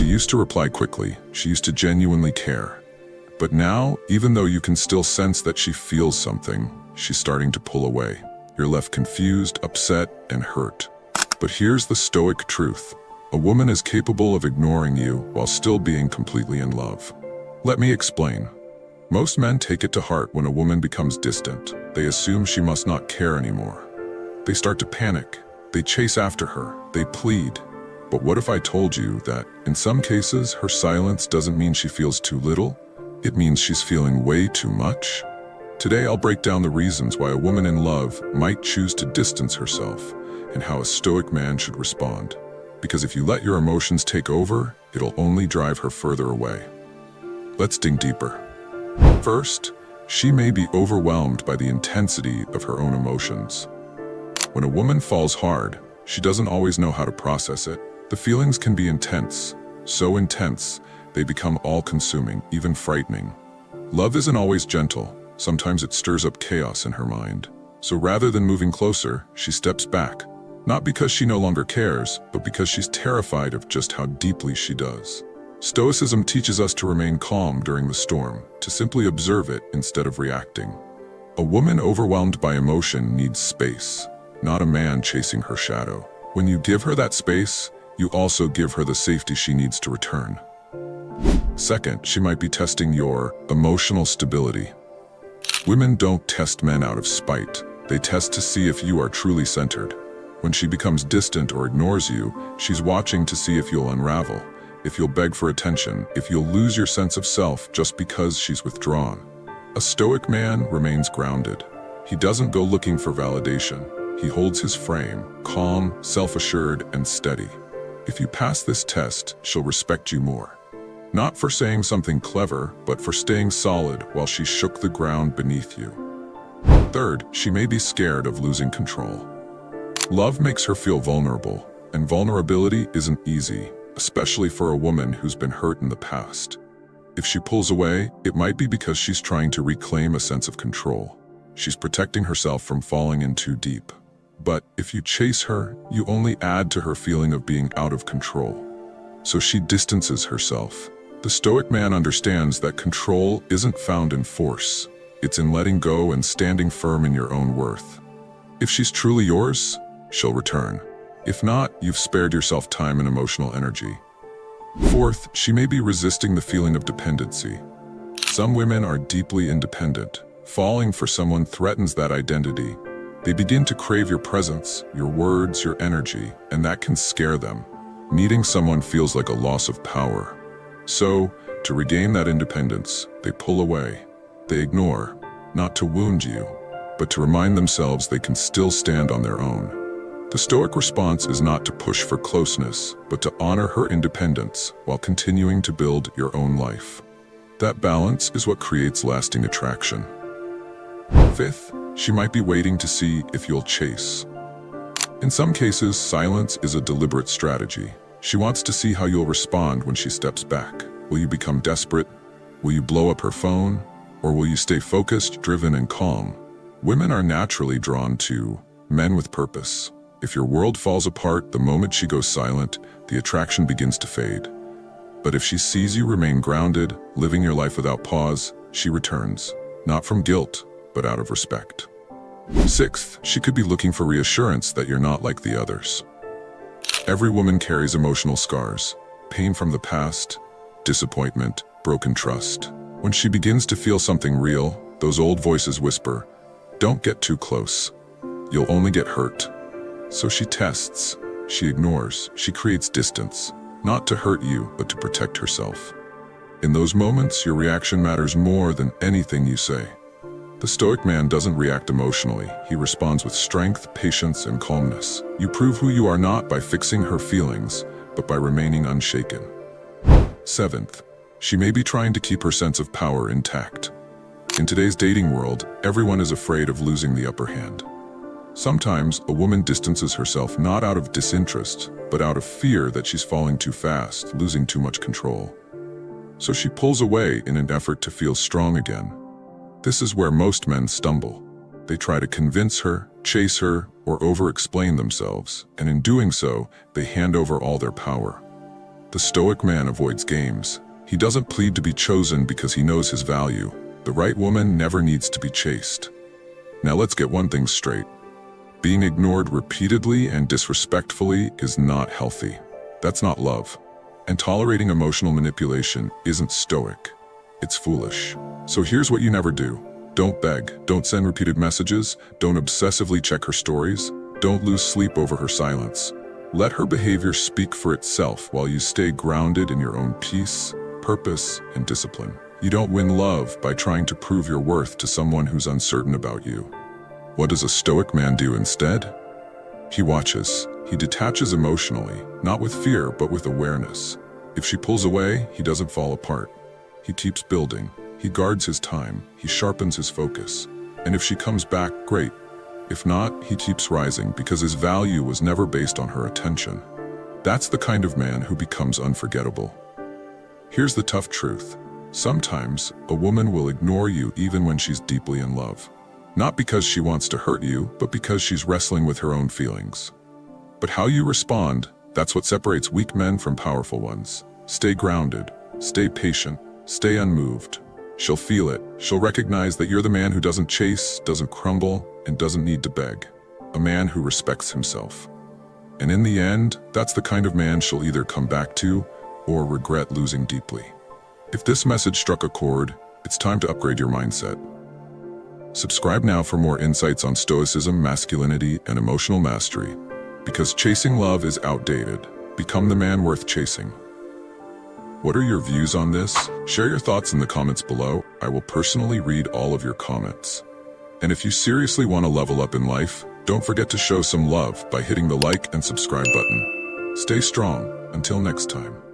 She used to reply quickly. She used to genuinely care. But now, even though you can still sense that she feels something, she's starting to pull away. You're left confused, upset, and hurt. But here's the Stoic truth. A woman is capable of ignoring you while still being completely in love. Let me explain. Most men take it to heart when a woman becomes distant. They assume she must not care anymore. They start to panic. They chase after her. They plead. But what if I told you that, in some cases, her silence doesn't mean she feels too little? It means she's feeling way too much? Today I'll break down the reasons why a woman in love might choose to distance herself, and how a Stoic man should respond. Because if you let your emotions take over, it'll only drive her further away. Let's dig deeper. First, she may be overwhelmed by the intensity of her own emotions. When a woman falls hard, she doesn't always know how to process it. The feelings can be intense, so intense, they become all-consuming, even frightening. Love isn't always gentle. Sometimes it stirs up chaos in her mind. So rather than moving closer, she steps back. Not because she no longer cares, but because she's terrified of just how deeply she does. Stoicism teaches us to remain calm during the storm, to simply observe it instead of reacting. A woman overwhelmed by emotion needs space, not a man chasing her shadow. When you give her that space, you also give her the safety she needs to return. Second, she might be testing your emotional stability. Women don't test men out of spite. They test to see if you are truly centered. When she becomes distant or ignores you, she's watching to see if you'll unravel, if you'll beg for attention, if you'll lose your sense of self just because she's withdrawn. A Stoic man remains grounded. He doesn't go looking for validation. He holds his frame, calm, self-assured, and steady. If you pass this test, she'll respect you more. Not for saying something clever, but for staying solid while she shook the ground beneath you. Third, she may be scared of losing control. Love makes her feel vulnerable, and vulnerability isn't easy, especially for a woman who's been hurt in the past. If she pulls away, it might be because she's trying to reclaim a sense of control. She's protecting herself from falling in too deep. But if you chase her, you only add to her feeling of being out of control. So she distances herself. The Stoic man understands that control isn't found in force. It's in letting go and standing firm in your own worth. If she's truly yours, she'll return. If not, you've spared yourself time and emotional energy. Fourth, she may be resisting the feeling of dependency. Some women are deeply independent. Falling for someone threatens that identity. They begin to crave your presence, your words, your energy, and that can scare them. Needing someone feels like a loss of power. So, to regain that independence, they pull away. They ignore, not to wound you, but to remind themselves they can still stand on their own. The Stoic response is not to push for closeness, but to honor her independence while continuing to build your own life. That balance is what creates lasting attraction. Fifth, she might be waiting to see if you'll chase. In some cases, silence is a deliberate strategy. She wants to see how you'll respond when she steps back. Will you become desperate? Will you blow up her phone? Or will you stay focused, driven, and calm? Women are naturally drawn to men with purpose. If your world falls apart the moment she goes silent, the attraction begins to fade. But if she sees you remain grounded, living your life without pause, she returns, not from guilt, but out of respect. Sixth, she could be looking for reassurance that you're not like the others. Every woman carries emotional scars, pain from the past, disappointment, broken trust. When she begins to feel something real, those old voices whisper, "Don't get too close. You'll only get hurt." So she tests, she ignores, she creates distance, not to hurt you, but to protect herself. In those moments, your reaction matters more than anything you say. The Stoic man doesn't react emotionally. He responds with strength, patience, and calmness. You prove who you are not by fixing her feelings, but by remaining unshaken. Seventh, she may be trying to keep her sense of power intact. In today's dating world, everyone is afraid of losing the upper hand. Sometimes, a woman distances herself not out of disinterest, but out of fear that she's falling too fast, losing too much control. So she pulls away in an effort to feel strong again. This is where most men stumble. They try to convince her, chase her, or over-explain themselves, and in doing so, they hand over all their power. The Stoic man avoids games. He doesn't plead to be chosen because he knows his value. The right woman never needs to be chased. Now let's get one thing straight. Being ignored repeatedly and disrespectfully is not healthy. That's not love. And tolerating emotional manipulation isn't stoic. It's foolish. So here's what you never do. Don't beg. Don't send repeated messages. Don't obsessively check her stories. Don't lose sleep over her silence. Let her behavior speak for itself while you stay grounded in your own peace, purpose, and discipline. You don't win love by trying to prove your worth to someone who's uncertain about you. What does a Stoic man do instead? He watches. He detaches emotionally, not with fear, but with awareness. If she pulls away, he doesn't fall apart. He keeps building. He guards his time. He sharpens his focus. And if she comes back, great. If not, he keeps rising because his value was never based on her attention. That's the kind of man who becomes unforgettable. Here's the tough truth. Sometimes, a woman will ignore you even when she's deeply in love. Not because she wants to hurt you, but because she's wrestling with her own feelings. But how you respond, that's what separates weak men from powerful ones. Stay grounded, stay patient, stay unmoved. She'll feel it. She'll recognize that you're the man who doesn't chase, doesn't crumble, and doesn't need to beg. A man who respects himself. And in the end, that's the kind of man she'll either come back to or regret losing deeply. If this message struck a chord, it's time to upgrade your mindset. Subscribe now for more insights on Stoicism, masculinity, and emotional mastery. Because chasing love is outdated. Become the man worth chasing. What are your views on this? Share your thoughts in the comments below. I will personally read all of your comments. And if you seriously want to level up in life, don't forget to show some love by hitting the like and subscribe button. Stay strong. Until next time.